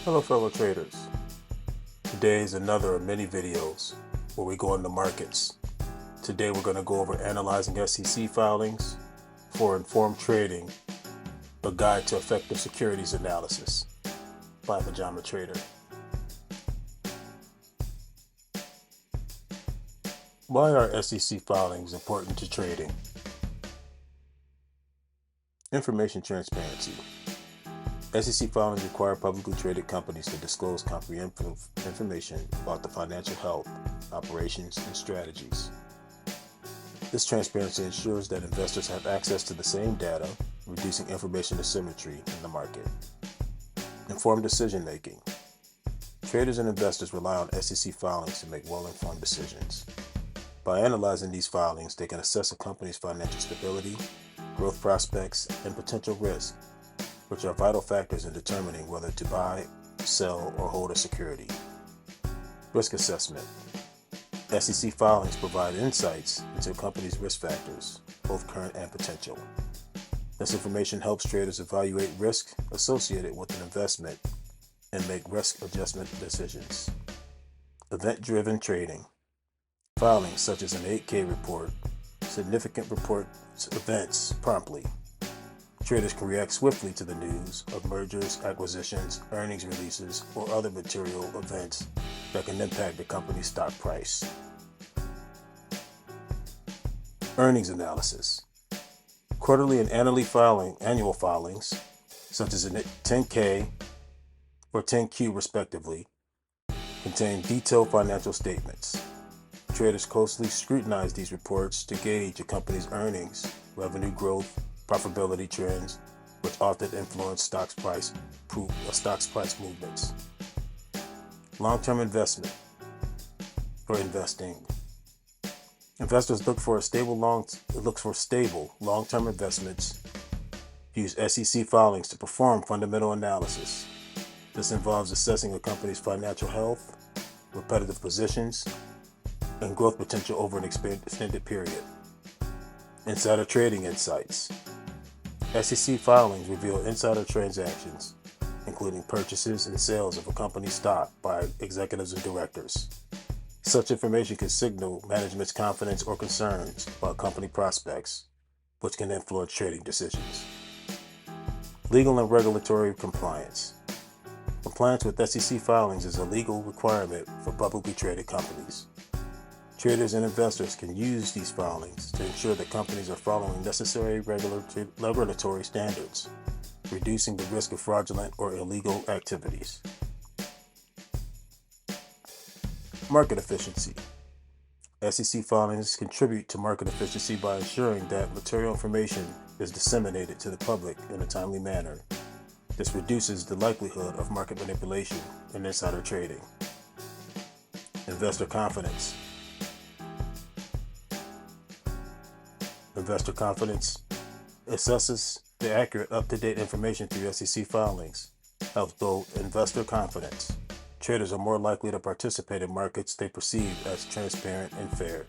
Hello fellow traders. Today is another of many videos where we go into markets. Today we're going to go over analyzing SEC filings for informed trading, a guide to effective securities analysis by Pajama Trader. Why are SEC filings important to trading? Information transparency. SEC filings require publicly traded companies to disclose comprehensive information about the financial health, operations, and strategies. This transparency ensures that investors have access to the same data, reducing information asymmetry in the market. Informed decision making. Traders and investors rely on SEC filings to make well-informed decisions. By analyzing these filings, they can assess a company's financial stability, growth prospects, and potential risk, which are vital factors in determining whether to buy, sell, or hold a security. Risk assessment. SEC filings provide insights into a company's risk factors, both current and potential. This information helps traders evaluate risk associated with an investment and make risk adjustment decisions. Event-driven trading. Filings such as an 8K report, significant report events promptly. Traders can react swiftly to the news of mergers, acquisitions, earnings releases, or other material events that can impact the company's stock price. Earnings analysis. Quarterly and annual filings, such as a 10K or 10Q respectively, contain detailed financial statements. Traders closely scrutinize these reports to gauge a company's earnings, revenue growth, profitability trends, which often influence stock price movements. Long-term investment or investing. Investors look for stable long-term investments. Use SEC filings to perform fundamental analysis. This involves assessing a company's financial health, repetitive positions, and growth potential over an extended period. Insider trading insights. SEC filings reveal insider transactions, including purchases and sales of a company's stock by executives and directors. Such information can signal management's confidence or concerns about company prospects, which can influence trading decisions. Legal and regulatory compliance. Compliance with SEC filings is a legal requirement for publicly traded companies. Traders and investors can use these filings to ensure that companies are following necessary regulatory standards, reducing the risk of fraudulent or illegal activities. Market efficiency. SEC filings contribute to market efficiency by ensuring that material information is disseminated to the public in a timely manner. This reduces the likelihood of market manipulation and insider trading. Investor confidence. Investor confidence assesses the accurate, up-to-date information through SEC filings, helps build investor confidence. Traders are more likely to participate in markets they perceive as transparent and fair.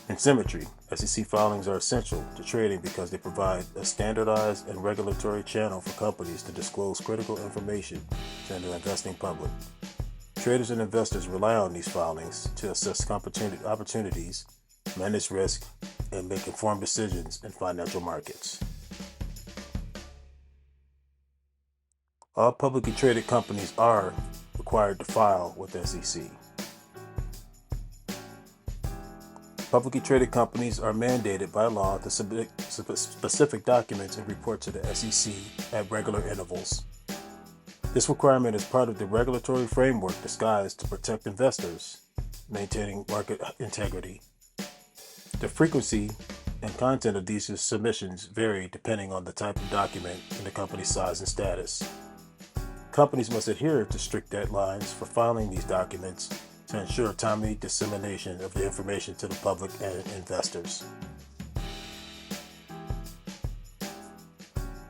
In symmetry, SEC filings are essential to trading because they provide a standardized and regulatory channel for companies to disclose critical information to the investing public. Traders and investors rely on these filings to assess opportunities, manage risk, and make informed decisions in financial markets. All publicly traded companies are required to file with SEC. Publicly traded companies are mandated by law to submit specific documents and report to the SEC at regular intervals. This requirement is part of the regulatory framework disguised to protect investors, maintaining market integrity. The frequency and content of these submissions vary depending on the type of document and the company's size and status. Companies must adhere to strict deadlines for filing these documents to ensure timely dissemination of the information to the public and investors.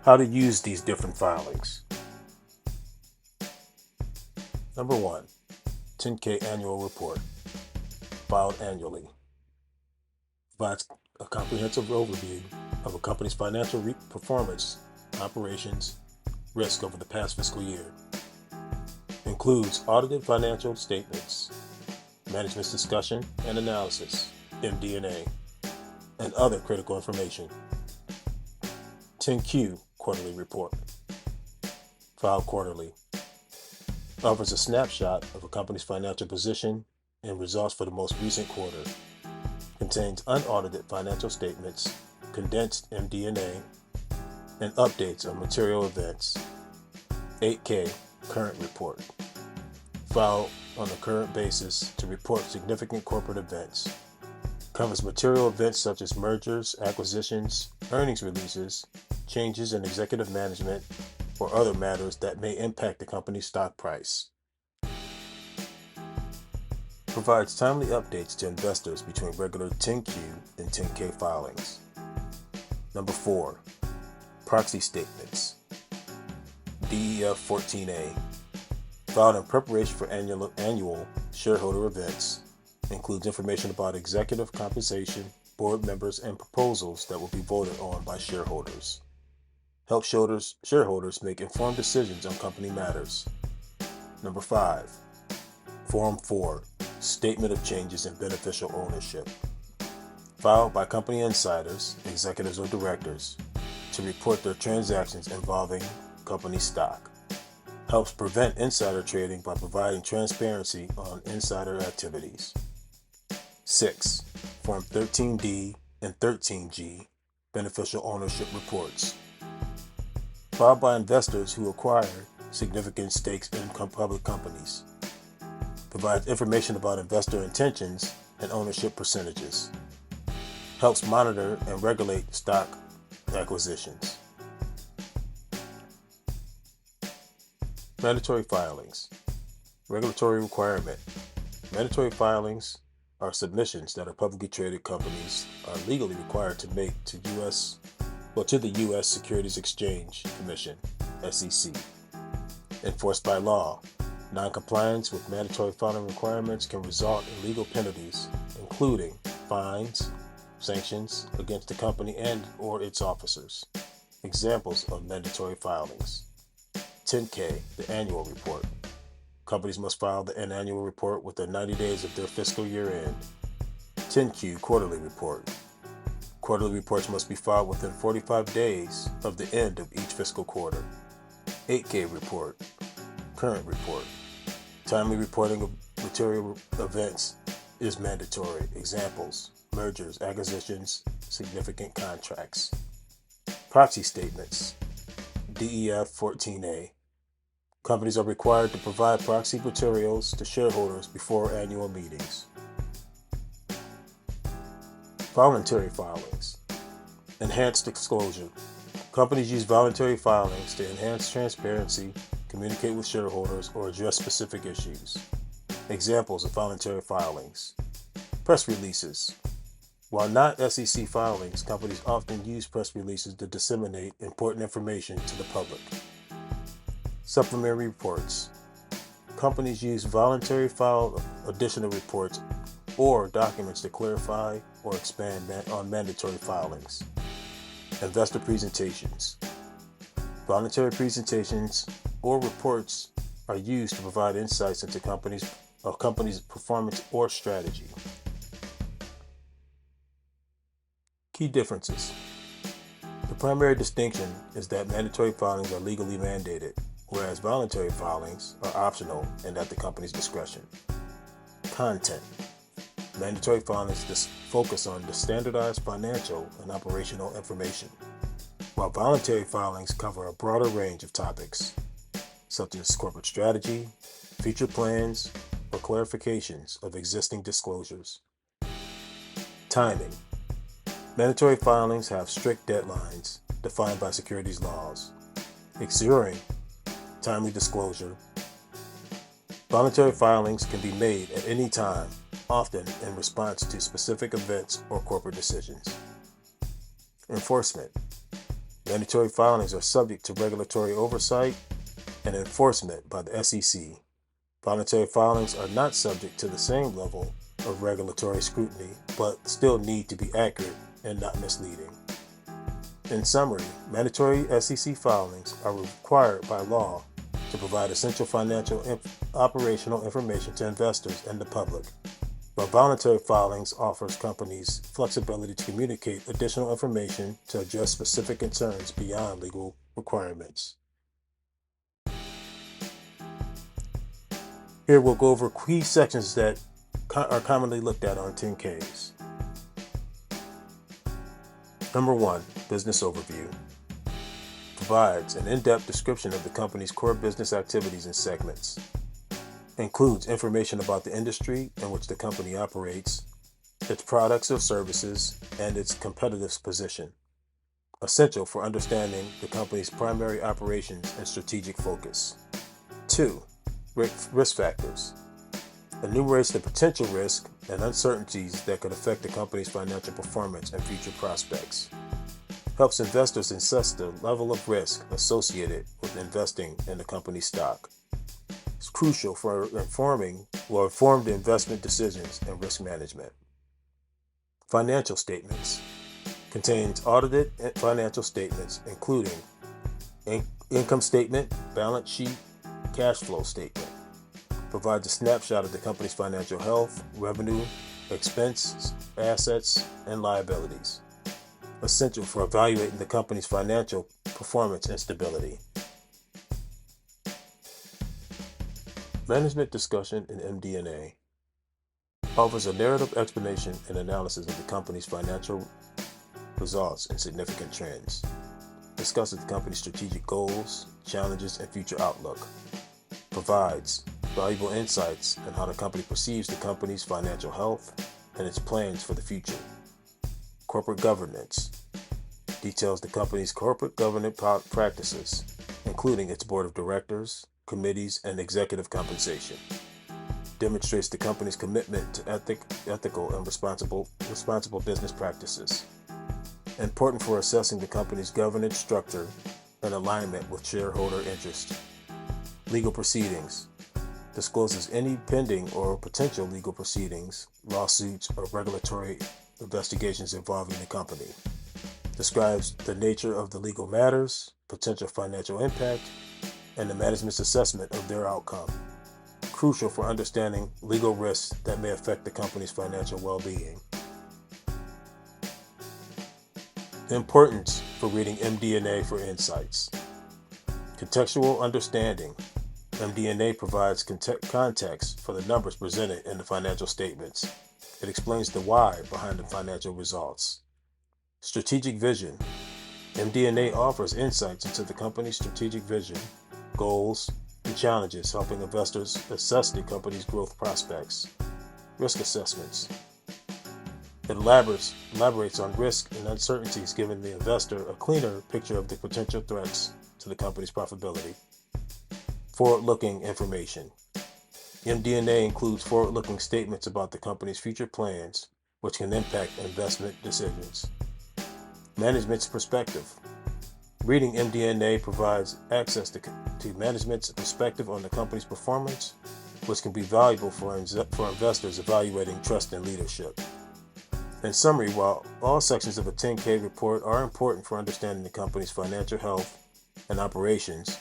How to use these different filings. Number 1. 10K Annual Report, filed annually. Provides a comprehensive overview of a company's financial performance, operations, risk over the past fiscal year. Includes audited financial statements, management's discussion and analysis, MD&A, and other critical information. 10Q quarterly report. Filed quarterly. Offers a snapshot of a company's financial position and results for the most recent quarter. Contains unaudited financial statements, condensed MD&A, and updates on material events. 8K current report. Filed on a current basis to report significant corporate events. Covers material events such as mergers, acquisitions, earnings releases, changes in executive management, or other matters that may impact the company's stock price. Provides timely updates to investors between regular 10Q and 10K filings. Number 4. Proxy statements. DEF 14A. Filed in preparation for annual shareholder events. Includes information about executive compensation, board members, and proposals that will be voted on by shareholders. Help shareholders make informed decisions on company matters. Number 5. Form 4. Statement of changes in beneficial ownership. Filed by company insiders, executives, or directors to report their transactions involving company stock. Helps prevent insider trading by providing transparency on insider activities. 6. Form 13D and 13G. Beneficial ownership reports. Filed by investors who acquire significant stakes in public companies. Provides information about investor intentions and ownership percentages. Helps monitor and regulate stock acquisitions. Mandatory filings. Regulatory requirement. Mandatory filings are submissions that are publicly traded companies are legally required to make to the U.S. Securities Exchange Commission, SEC. Enforced by law. Non-compliance with mandatory filing requirements can result in legal penalties, including fines, sanctions against the company and or its officers. Examples of mandatory filings. 10K, the annual report. Companies must file the annual report within 90 days of their fiscal year end. 10Q quarterly report. Quarterly reports must be filed within 45 days of the end of each fiscal quarter. 8K report. Current report. Timely reporting of material events is mandatory. Examples: mergers, acquisitions, significant contracts. Proxy statements. DEF 14A. Companies are required to provide proxy materials to shareholders before annual meetings. Voluntary filings. Enhanced disclosure. Companies use voluntary filings to enhance transparency, communicate with shareholders, or address specific issues. Examples of voluntary filings. Press releases. While not SEC filings, companies often use press releases to disseminate important information to the public. Supplementary reports. Companies use voluntary file additional reports or documents to clarify or expand on mandatory filings. Investor presentations. Voluntary presentations or reports are used to provide insights into a company's performance or strategy. Key differences. The primary distinction is that mandatory filings are legally mandated, whereas voluntary filings are optional and at the company's discretion. Content. Mandatory filings focus on the standardized financial and operational information, while voluntary filings cover a broader range of topics, such as corporate strategy, future plans, or clarifications of existing disclosures. Timing. Mandatory filings have strict deadlines defined by securities laws, ensuring timely disclosure. Voluntary filings can be made at any time, often in response to specific events or corporate decisions. Enforcement. Mandatory filings are subject to regulatory oversight and enforcement by the SEC. Voluntary filings are not subject to the same level of regulatory scrutiny, but still need to be accurate and not misleading. In summary, mandatory SEC filings are required by law to provide essential financial operational information to investors and the public, while voluntary filings offers companies flexibility to communicate additional information to address specific concerns beyond legal requirements. Here we'll go over key sections that are commonly looked at on 10Ks. Number 1, business overview. Provides an in-depth description of the company's core business activities and segments. Includes information about the industry in which the company operates, its products or services, and its competitive position. Essential for understanding the company's primary operations and strategic focus. 2, risk factors. Enumerates the potential risk and uncertainties that could affect the company's financial performance and future prospects. Helps investors assess the level of risk associated with investing in the company's stock. It's crucial for informed investment decisions and risk management. Financial statements. Contains audited financial statements including income statement, balance sheet, cash flow statement. Provides a snapshot of the company's financial health, revenue, expenses, assets, and liabilities. Essential for evaluating the company's financial performance and stability. Management discussion in MD&A. Offers a narrative explanation and analysis of the company's financial results and significant trends. Discusses the company's strategic goals, challenges, and future outlook. Provides valuable insights on how the company perceives the company's financial health and its plans for the future. Corporate governance. Details the company's corporate governance practices, including its board of directors, committees, and executive compensation. Demonstrates the company's commitment to ethical and responsible business practices. Important for assessing the company's governance structure and alignment with shareholder interest. Legal proceedings. Discloses any pending or potential legal proceedings, lawsuits, or regulatory investigations involving the company. Describes the nature of the legal matters, potential financial impact, and the management's assessment of their outcome. Crucial for understanding legal risks that may affect the company's financial well-being. Importance for reading MD&A for insights. Contextual understanding. MD&A provides context for the numbers presented in the financial statements. It explains the why behind the financial results. Strategic vision. MD&A offers insights into the company's strategic vision, goals, and challenges, helping investors assess the company's growth prospects. Risk assessments. It elaborates on risk and uncertainties, giving the investor a clearer picture of the potential threats to the company's profitability. Forward-looking information. MD&A includes forward-looking statements about the company's future plans, which can impact investment decisions. Management's perspective. Reading MD&A provides access to management's perspective on the company's performance, which can be valuable for investors evaluating trust and leadership. In summary, while all sections of a 10K report are important for understanding the company's financial health and operations,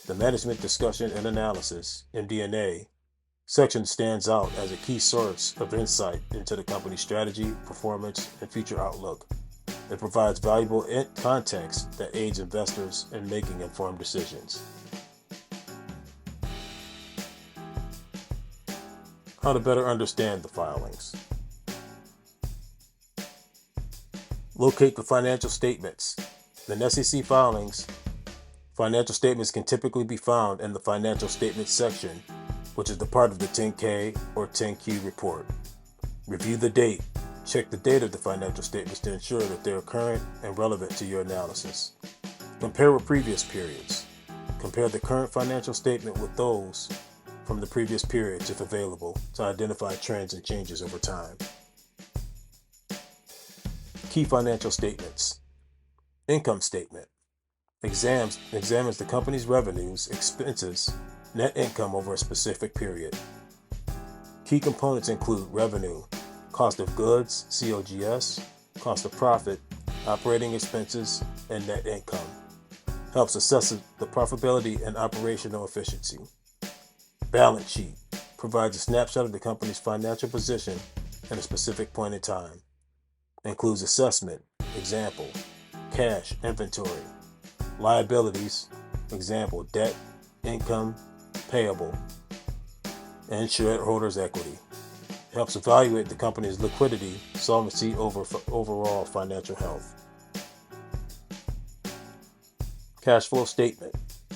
the Management Discussion and Analysis, MD&A, section stands out as a key source of insight into the company's strategy, performance, and future outlook. It provides valuable context that aids investors in making informed decisions. How to better understand the filings. Locate the financial statements. In SEC filings, financial statements can typically be found in the Financial Statements section, which is the part of the 10K or 10Q report. Review the date. Check the date of the financial statements to ensure that they are current and relevant to your analysis. Compare with previous periods. Compare the current financial statement with those from the previous periods if available to identify trends and changes over time. Key financial statements. Income statement. Examines the company's revenues, expenses, net income over a specific period. Key components include revenue, cost of goods, COGS, cost of profit, operating expenses, and net income. Helps assess the profitability and operational efficiency. Balance sheet provides a snapshot of the company's financial position at a specific point in time. Includes assessment, example, cash, inventory, liabilities, example, debt, income, payable, and shareholders' equity. Helps evaluate the company's liquidity, solvency over overall financial health. Cash flow statement,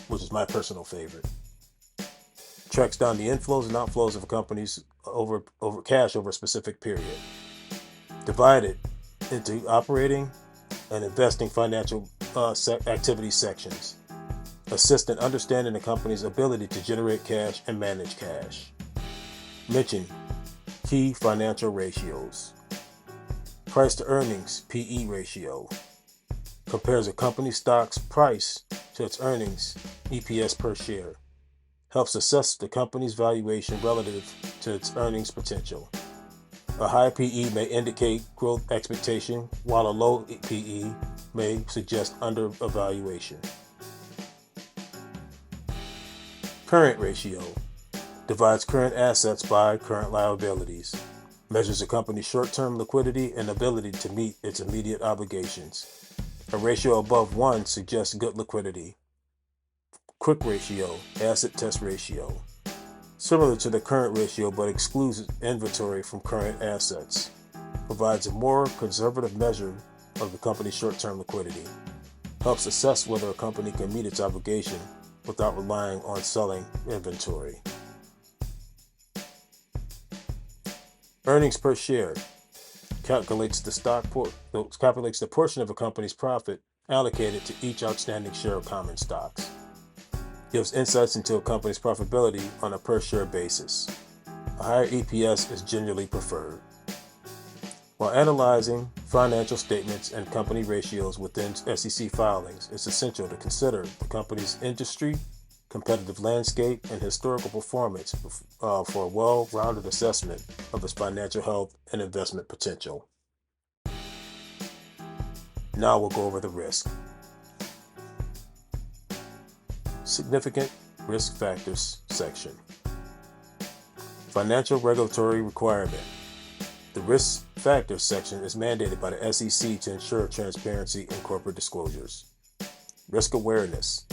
which is my personal favorite, tracks down the inflows and outflows of a company's over cash over a specific period. Divided into operating and investing financial activity sections. Assist in understanding the company's ability to generate cash and manage cash. Mention key financial ratios. Price to earnings, PE ratio. Compares a company's stock's price to its earnings, EPS per share. Helps assess the company's valuation relative to its earnings potential. A high PE may indicate growth expectation, while a low PE may suggest undervaluation. Current ratio divides current assets by current liabilities. Measures a company's short-term liquidity and ability to meet its immediate obligations. A ratio above 1 suggests good liquidity. Quick ratio, asset test ratio. Similar to the current ratio but excludes inventory from current assets. Provides a more conservative measure of the company's short-term liquidity. Helps assess whether a company can meet its obligation without relying on selling inventory. Earnings per share calculates the portion of a company's profit allocated to each outstanding share of common stocks. Gives insights into a company's profitability on a per share basis. A higher EPS is generally preferred. While analyzing financial statements and company ratios within SEC filings, it's essential to consider the company's industry, competitive landscape, and historical performance for a well-rounded assessment of its financial health and investment potential. Now we'll go over the risk. Significant risk factors section. Financial regulatory requirement. The risk factors section is mandated by the SEC to ensure transparency in corporate disclosures. Risk awareness.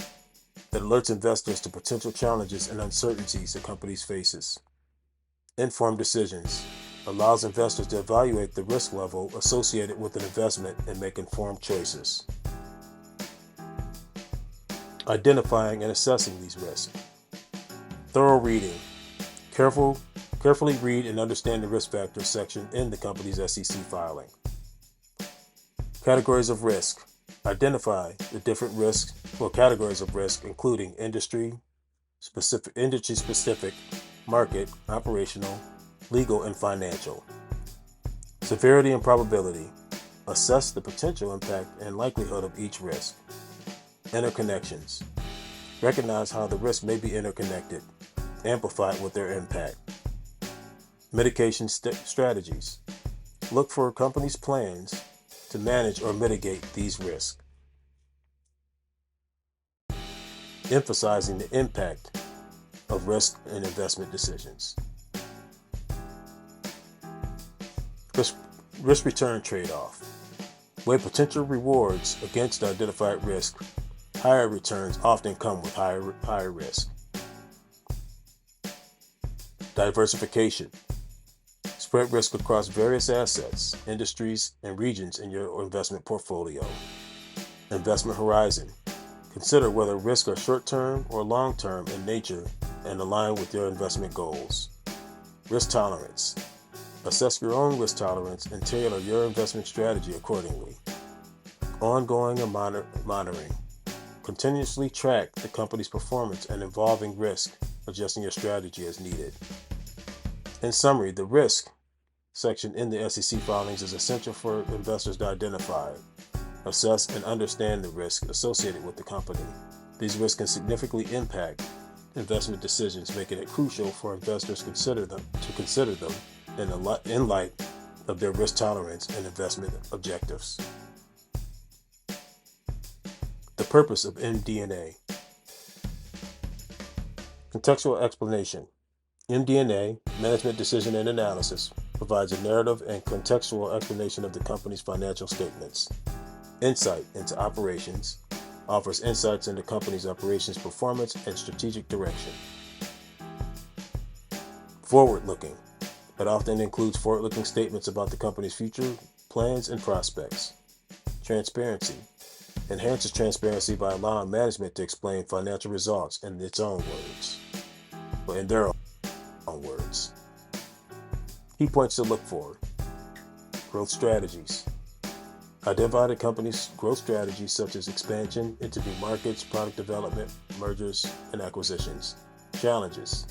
It alerts investors to potential challenges and uncertainties the company faces. Informed decisions. Allows investors to evaluate the risk level associated with an investment and make informed choices. Identifying and assessing these risks. Thorough reading. Carefully read and understand the risk factors section in the company's SEC filing. Categories of risk. Identify the different risks or categories of risk, including industry-specific, market, operational, legal, and financial. Severity and probability. Assess the potential impact and likelihood of each risk. Interconnections. Recognize how the risk may be interconnected, amplified with their impact. Mitigation strategies. Look for companies' plans to manage or mitigate these risks. Emphasizing the impact of risk in investment decisions. Risk-return trade-off. Weigh potential rewards against the identified risk. Higher returns often come with higher risk. Diversification. Spread risk across various assets, industries, and regions in your investment portfolio. Investment horizon. Consider whether risks are short-term or long-term in nature and align with your investment goals. Risk tolerance. Assess your own risk tolerance and tailor your investment strategy accordingly. Ongoing and monitoring. Continuously track the company's performance and evolving risk, adjusting your strategy as needed. In summary, the risk section in the SEC filings is essential for investors to identify, assess, and understand the risk associated with the company. These risks can significantly impact investment decisions, making it crucial for investors to consider them in light of their risk tolerance and investment objectives. purpose of MD&A. Contextual explanation. MD&A, Management Decision and Analysis, provides a narrative and contextual explanation of the company's financial statements. Insight into operations offers insights into the company's operations performance and strategic direction. Forward-looking. It often includes forward-looking statements about the company's future plans and prospects. Transparency. Enhances transparency by allowing management to explain financial results in its own words, or in their own words. Key points to look for. Growth strategies. Identify the company's growth strategies such as expansion into new markets, product development, mergers, and acquisitions. Challenges.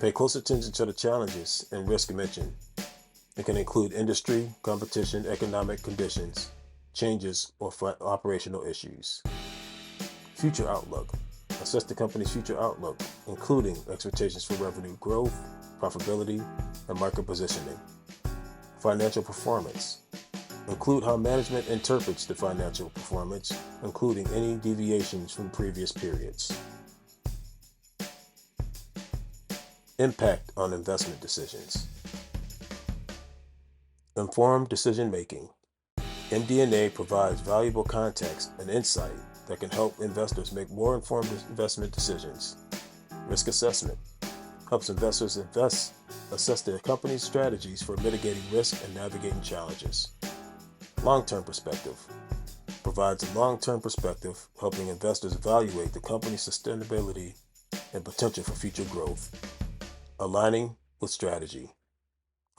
Pay close attention to the challenges and risks mentioned. It can include industry, competition, economic conditions, changes, or operational issues. Future outlook. Assess the company's future outlook, including expectations for revenue growth, profitability, and market positioning. Financial performance. Include how management interprets the financial performance, including any deviations from previous periods. Impact on investment decisions. Informed decision making. MD&A provides valuable context and insight that can help investors make more informed investment decisions. Risk assessment helps investors assess their company's strategies for mitigating risk and navigating challenges. Long-term perspective provides a long-term perspective, helping investors evaluate the company's sustainability and potential for future growth. Aligning with strategy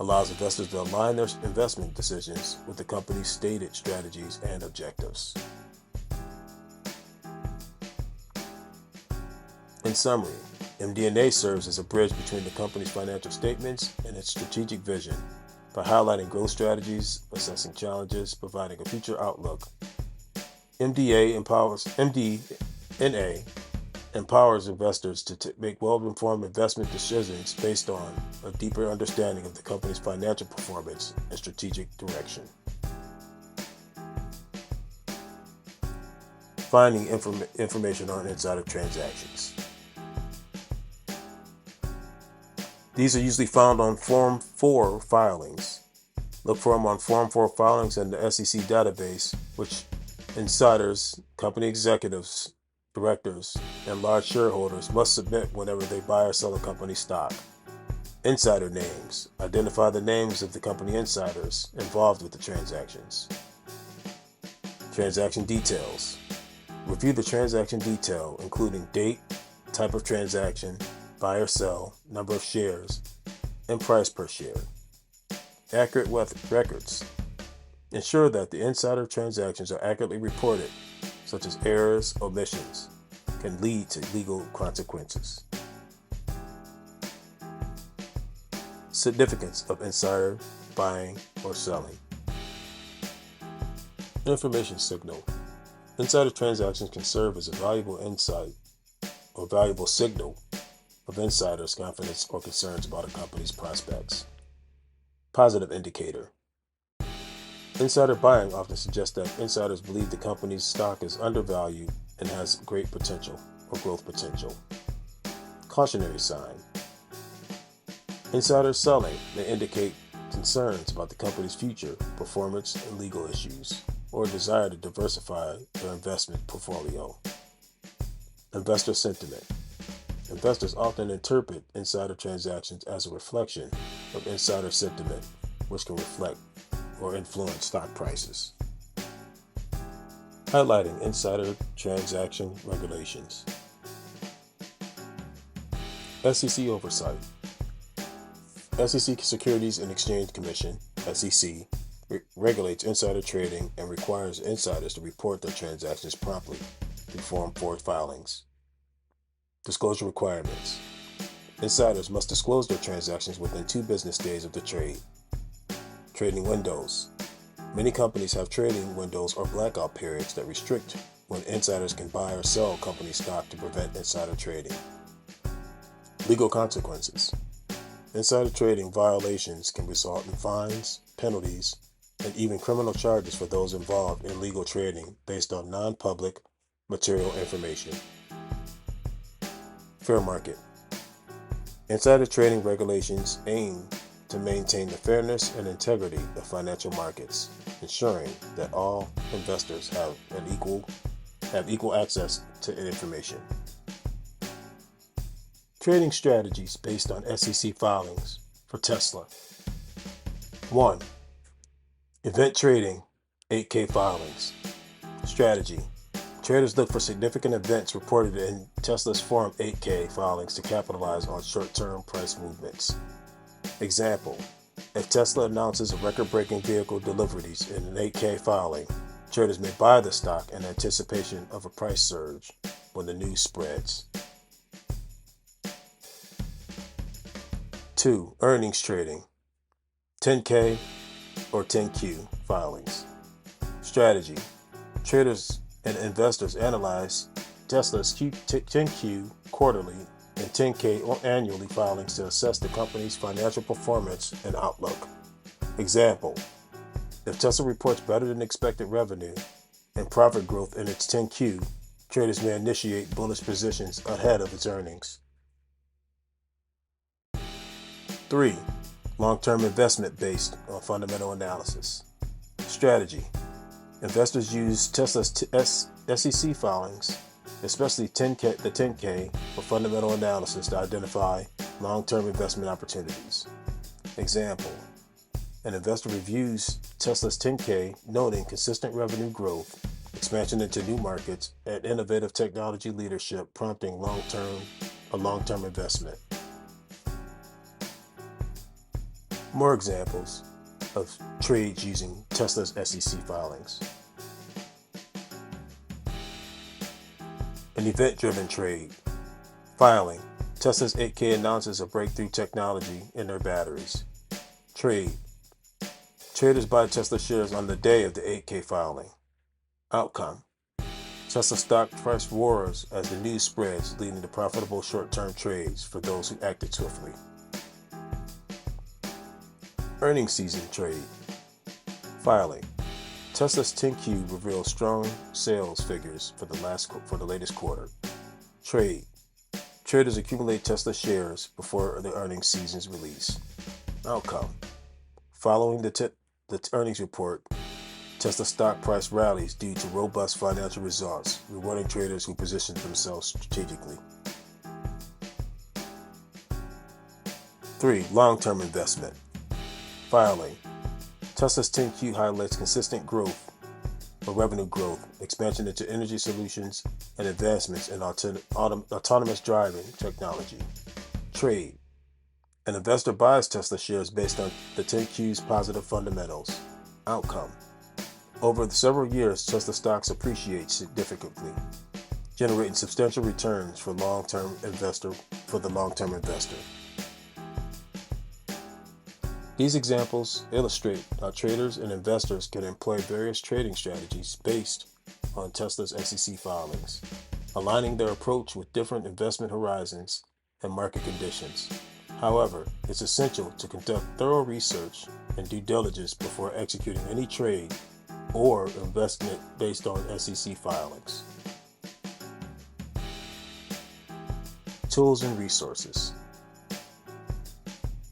allows investors to align their investment decisions with the company's stated strategies and objectives. In summary, MD&A serves as a bridge between the company's financial statements and its strategic vision by highlighting growth strategies, assessing challenges, providing a future outlook. MD&A empowers investors to make well-informed investment decisions based on a deeper understanding of the company's financial performance and strategic direction. Finding information on insider transactions. These are usually found on Form 4 filings. Look for them on Form 4 filings in the SEC database, which insiders, company executives, directors, and large shareholders must submit whenever they buy or sell a company stock. Insider names. Identify the names of the company insiders involved with the transactions. Transaction details. Review the transaction detail, including date, type of transaction, buy or sell, number of shares, and price per share. Accurate records. Ensure that the insider transactions are accurately reported, such as errors, omissions, can lead to legal consequences. Significance of insider buying or selling. Information signal. Insider transactions can serve as a valuable insight or valuable signal of insiders' confidence or concerns about a company's prospects. Positive indicator. Insider buying often suggests that insiders believe the company's stock is undervalued and has great potential or growth potential. Cautionary sign. Insider selling may indicate concerns about the company's future, performance, and legal issues, or a desire to diversify their investment portfolio. Investor sentiment. Investors often interpret insider transactions as a reflection of insider sentiment, which can reflect or influence stock prices. Highlighting insider transaction regulations. SEC oversight. SEC Securities and Exchange Commission, SEC, regulates insider trading and requires insiders to report their transactions promptly through Form 4 filings. Disclosure requirements. Insiders must disclose their transactions within 2 business days of the trade. Trading windows. Many companies have trading windows or blackout periods that restrict when insiders can buy or sell company stock to prevent insider trading. Legal consequences. Insider trading violations can result in fines, penalties, and even criminal charges for those involved in legal trading based on non-public material information. Fair market. Insider trading regulations aim to maintain the fairness and integrity of financial markets, ensuring that all investors have equal access to information. Trading strategies based on SEC filings for Tesla. 1. Event trading, 8K filings. Strategy. Traders look for significant events reported in Tesla's Form 8K filings to capitalize on short-term price movements. Example, if Tesla announces a record-breaking vehicle deliveries in an 8K filing, traders may buy the stock in anticipation of a price surge when the news spreads. 2. Earnings trading, 10K or 10Q filings. Strategy. Traders and investors analyze Tesla's 10Q quarterly and 10K annually filings to assess the company's financial performance and outlook. Example, if Tesla reports better than expected revenue and profit growth in its 10Q, traders may initiate bullish positions ahead of its earnings. 3. Long-term investment based on fundamental analysis. Strategy. Investors use Tesla's SEC filings, especially the 10K, for fundamental analysis to identify long-term investment opportunities. Example, an investor reviews Tesla's 10K, noting consistent revenue growth, expansion into new markets, and innovative technology leadership, prompting long-term investment. More examples of trades using Tesla's SEC filings. An event-driven trade. Filing. Tesla's 8K announces a breakthrough technology in their batteries. Trade. Traders buy Tesla shares on the day of the 8K filing. Outcome. Tesla stock price roars as the news spreads, leading to profitable short-term trades for those who acted swiftly. Earnings season trade. Filing. Tesla's 10Q reveals strong sales figures for the latest quarter. Trade. Traders accumulate Tesla shares before the earnings season's release. Outcome. Following the earnings report, Tesla stock price rallies due to robust financial results, rewarding traders who position themselves strategically. 3. Long-term investment. Filing. Tesla's 10Q highlights consistent growth or revenue growth, expansion into energy solutions, and advancements in autonomous driving technology. Trade. An investor buys Tesla shares based on the 10Q's positive fundamentals. Outcome. Over several years, Tesla stocks appreciate significantly, generating substantial returns for the long-term investor. These examples illustrate how traders and investors can employ various trading strategies based on Tesla's SEC filings, aligning their approach with different investment horizons and market conditions. However, it's essential to conduct thorough research and due diligence before executing any trade or investment based on SEC filings. Tools and resources.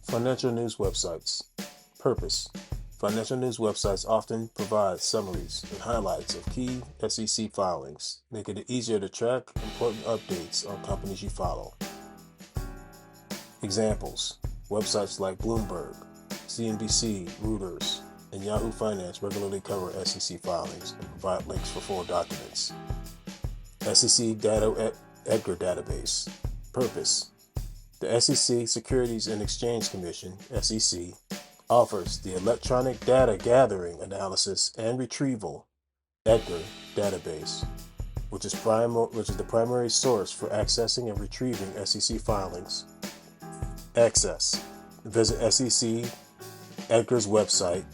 Financial news websites. Purpose. Financial news websites often provide summaries and highlights of key SEC filings, making it easier to track important updates on companies you follow. Examples. Websites like Bloomberg, CNBC, Reuters, and Yahoo Finance regularly cover SEC filings and provide links for full documents. SEC Data Edgar Database. Purpose. The SEC Securities and Exchange Commission, SEC, offers the Electronic Data Gathering, Analysis, and Retrieval Edgar Database, which is the primary source for accessing and retrieving SEC filings. Access. Visit SEC Edgar's website,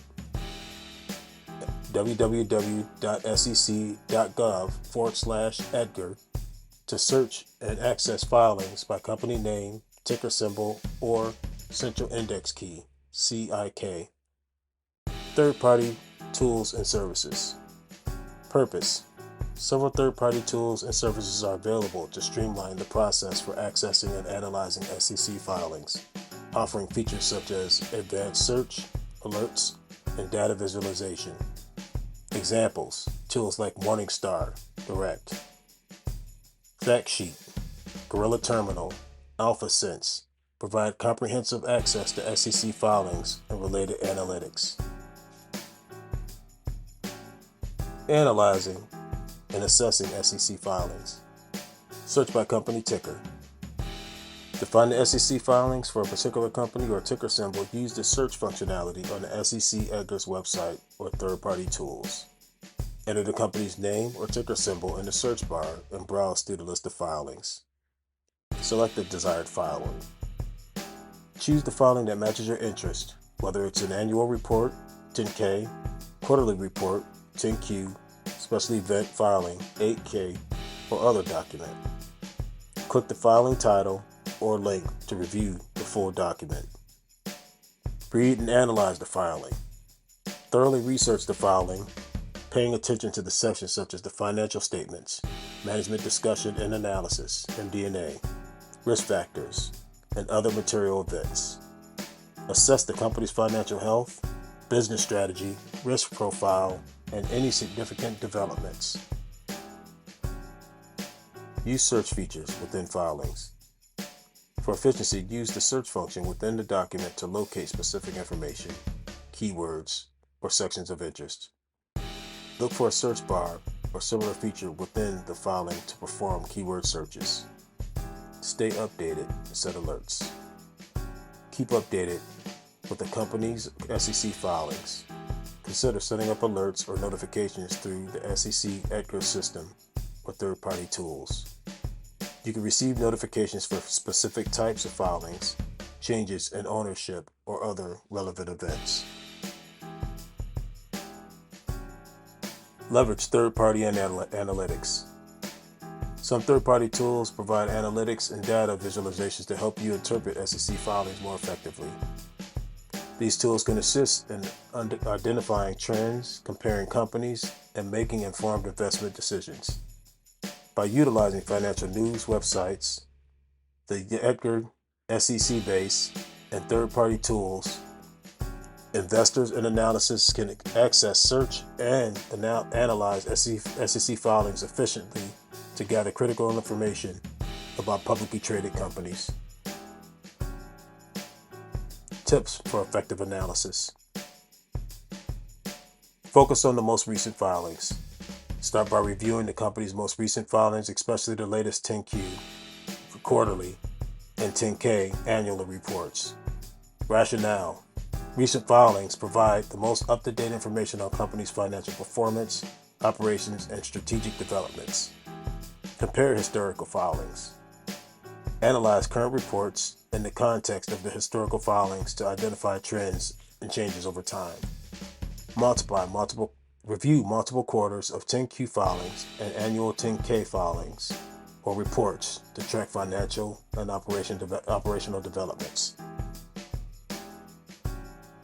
www.sec.gov/Edgar, to search and access filings by company name, ticker symbol, or central index key, CIK. Third-party tools and services. Purpose. Several third-party tools and services are available to streamline the process for accessing and analyzing SEC filings, offering features such as advanced search, alerts, and data visualization. Examples: tools like Morningstar Direct, FactSheet, Gorilla Terminal, AlphaSense provide comprehensive access to SEC filings and related analytics. Analyzing and assessing SEC filings. Search by company ticker. To find the SEC filings for a particular company or ticker symbol, use the search functionality on the SEC EDGAR's website or third-party tools. Enter the company's name or ticker symbol in the search bar and browse through the list of filings. Select the desired filing. Choose the filing that matches your interest, whether it's an annual report, 10K, quarterly report, 10Q, special event filing, 8K, or other document. Click the filing title or link to review the full document. Read and analyze the filing. Thoroughly research the filing, paying attention to the sections such as the financial statements, management discussion and analysis, MD&A, risk factors, and other material events. Assess the company's financial health, business strategy, risk profile, and any significant developments. Use search features within filings. For efficiency, use the search function within the document to locate specific information, keywords, or sections of interest. Look for a search bar or similar feature within the filing to perform keyword searches. Stay updated and set alerts. Keep updated with the company's SEC filings. Consider setting up alerts or notifications through the SEC EDGAR system or third-party tools. You can receive notifications for specific types of filings, changes in ownership, or other relevant events. Leverage third-party analytics. Some third-party tools provide analytics and data visualizations to help you interpret SEC filings more effectively. These tools can assist in identifying trends, comparing companies, and making informed investment decisions. By utilizing financial news websites, the EDGAR SEC base, and third-party tools, investors and analysts can access, search, and analyze SEC filings efficiently to gather critical information about publicly traded companies. Tips for effective analysis. Focus on the most recent filings. Start by reviewing the company's most recent filings, especially the latest 10Q for quarterly and 10K annual reports. Rationale. Recent filings provide the most up-to-date information on company's financial performance, operations, and strategic developments. Compare historical filings. Analyze current reports in the context of the historical filings to identify trends and changes over time. Review multiple quarters of 10Q filings and annual 10K filings or reports to track financial and operational developments.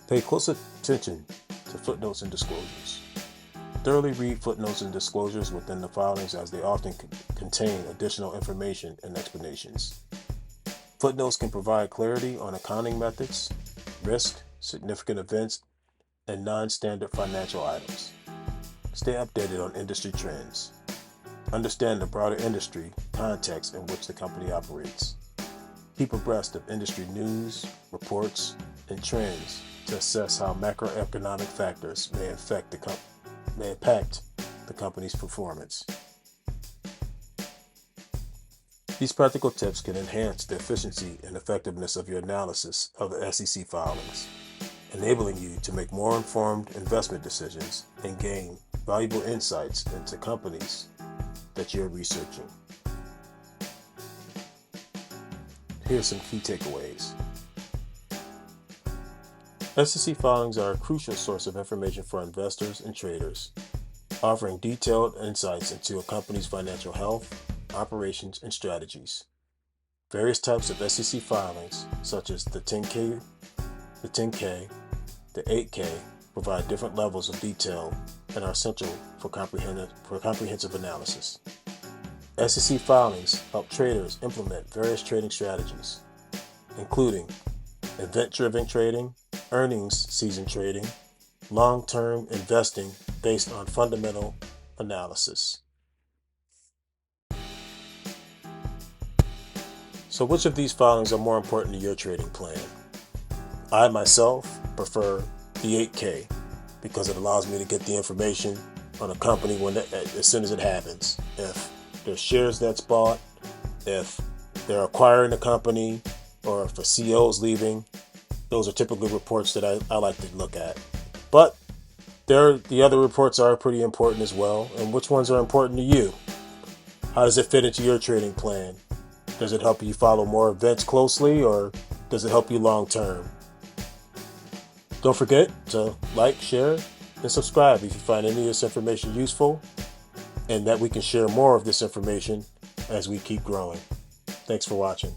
Pay close attention to footnotes and disclosures. Thoroughly read footnotes and disclosures within the filings as they often contain additional information and explanations. Footnotes can provide clarity on accounting methods, risk, significant events, and non-standard financial items. Stay updated on industry trends. Understand the broader industry context in which the company operates. Keep abreast of industry news, reports, and trends to assess how macroeconomic factors may impact the company's performance. These practical tips can enhance the efficiency and effectiveness of your analysis of the SEC filings, enabling you to make more informed investment decisions and gain valuable insights into companies that you're researching. Here's some key takeaways. SEC filings are a crucial source of information for investors and traders, offering detailed insights into a company's financial health, operations, and strategies. Various types of SEC filings, such as the 10K, the 8K, provide different levels of detail and are essential for comprehensive analysis. SEC filings help traders implement various trading strategies, including event-driven trading, earnings season trading, long-term investing based on fundamental analysis. So which of these filings are more important to your trading plan? I myself prefer the 8K because it allows me to get the information on a company as soon as it happens. If there's shares that's bought, if they're acquiring a company, or if a CEO is leaving, those are typically reports that I like to look at. But the other reports are pretty important as well. And which ones are important to you? How does it fit into your trading plan? Does it help you follow more events closely, or does it help you long term? Don't forget to like, share, and subscribe if you find any of this information useful, and that we can share more of this information as we keep growing. Thanks for watching.